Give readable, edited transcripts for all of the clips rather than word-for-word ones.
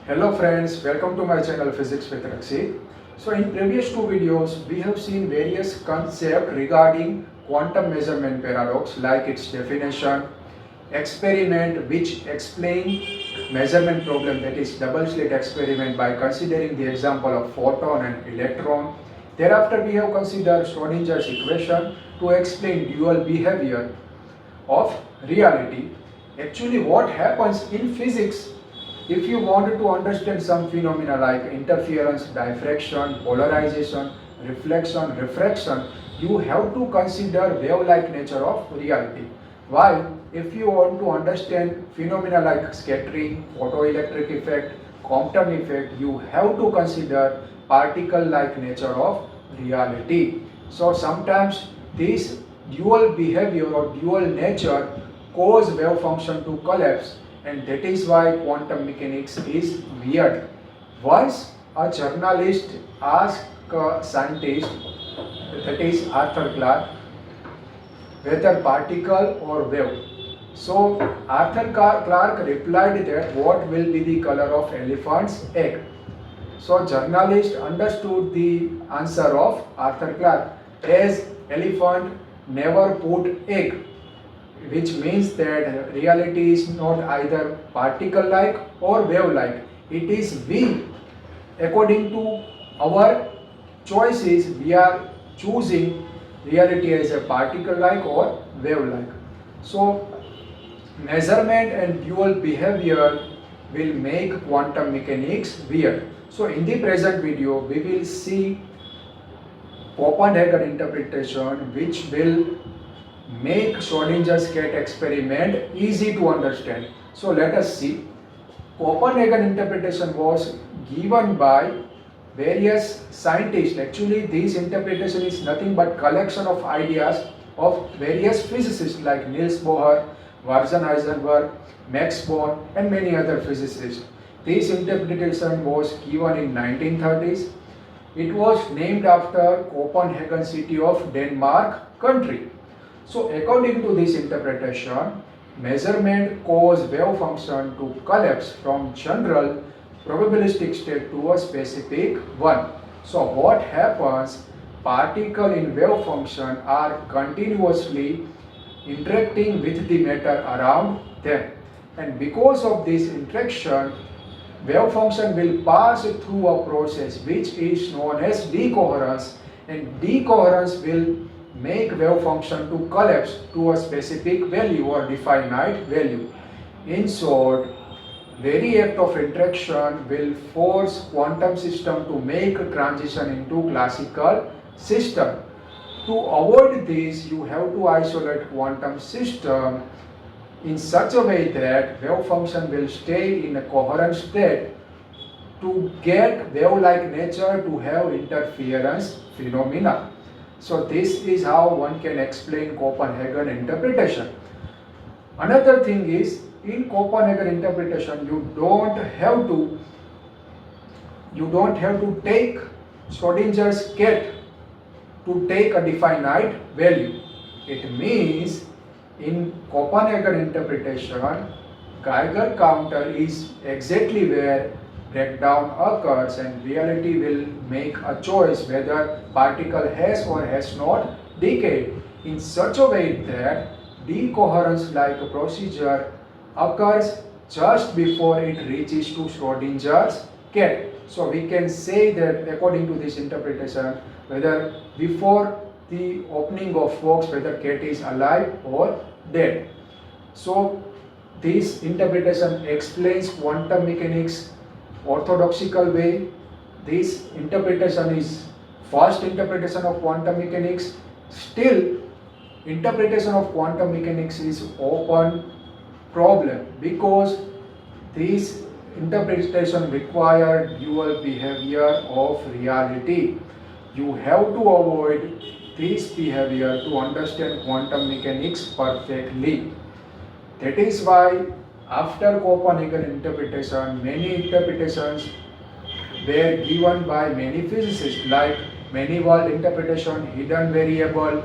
Hello friends, welcome to my channel Physics with Rakshit. So in previous two videos, we have seen various concepts regarding quantum measurement paradox like its definition, experiment which explain measurement problem, that is double slit experiment, by considering the example of photon and electron. Thereafter we have considered Schrodinger's equation to explain dual behavior of reality. Actually, what happens in physics, if you wanted to understand some phenomena like interference, diffraction, polarization, reflection, refraction, you have to consider wave-like nature of reality. While if you want to understand phenomena like scattering, photoelectric effect, Compton effect, you have to consider particle-like nature of reality. So sometimes this dual behavior or dual nature cause wave function to collapse, and that is why quantum mechanics is weird. Once a journalist asked a scientist, that is Arthur Clarke, whether particle or wave. So Arthur Clarke replied that what will be the color of elephant's egg. So journalist understood the answer of Arthur Clarke as elephant never put egg, which means that reality is not either particle like or wave like. It is we, according to our choices, we are choosing reality as a particle like or wave like. So measurement and dual behavior will make quantum mechanics weird. So in the present video we will see Copenhagen interpretation, which will make Schrodinger's cat experiment easy to understand. So let us see. Copenhagen interpretation was given by various scientists. Actually, this interpretation is nothing but collection of ideas of various physicists like Niels Bohr, Warzen Heisenberg, Max Born, and many other physicists. This interpretation was given in 1930s. It was named after Copenhagen city of Denmark country. So according to this interpretation, measurement cause wave function to collapse from general probabilistic state to a specific one. So what happens? Particles in wave function are continuously interacting with the matter around them, and because of this interaction, wave function will pass through a process which is known as decoherence, and decoherence will make wave function to collapse to a specific value or definite value. In short, very act of interaction will force quantum system to make a transition into classical system. To avoid this, you have to isolate quantum system in such a way that wave function will stay in a coherent state to get wave-like nature to have interference phenomena. So this is how one can explain Copenhagen interpretation. Another thing is, in Copenhagen interpretation, you don't have to take Schrodinger's cat to take a definite value. It means in Copenhagen interpretation, Geiger counter is exactly where breakdown occurs, and reality will make a choice whether particle has or has not decayed in such a way that decoherence like procedure occurs just before it reaches to Schrodinger's cat. So we can say that according to this interpretation, whether before the opening of box, whether cat is alive or dead. So this interpretation explains quantum mechanics orthodoxical way. This interpretation is first interpretation of quantum mechanics. Still, interpretation of quantum mechanics is open problem because this interpretation requires dual behavior of reality. You have to avoid this behavior to understand quantum mechanics perfectly. That is why after Copenhagen interpretation, many interpretations were given by many physicists like many world interpretation, hidden variable,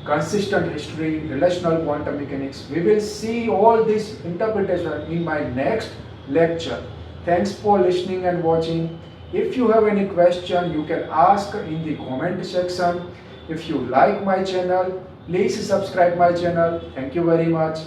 consistent history, relational quantum mechanics. We will see all this interpretation in my next lecture. Thanks for listening and watching. If you have any question, you can ask in the comment section. If you like my channel, please subscribe my channel. Thank you very much.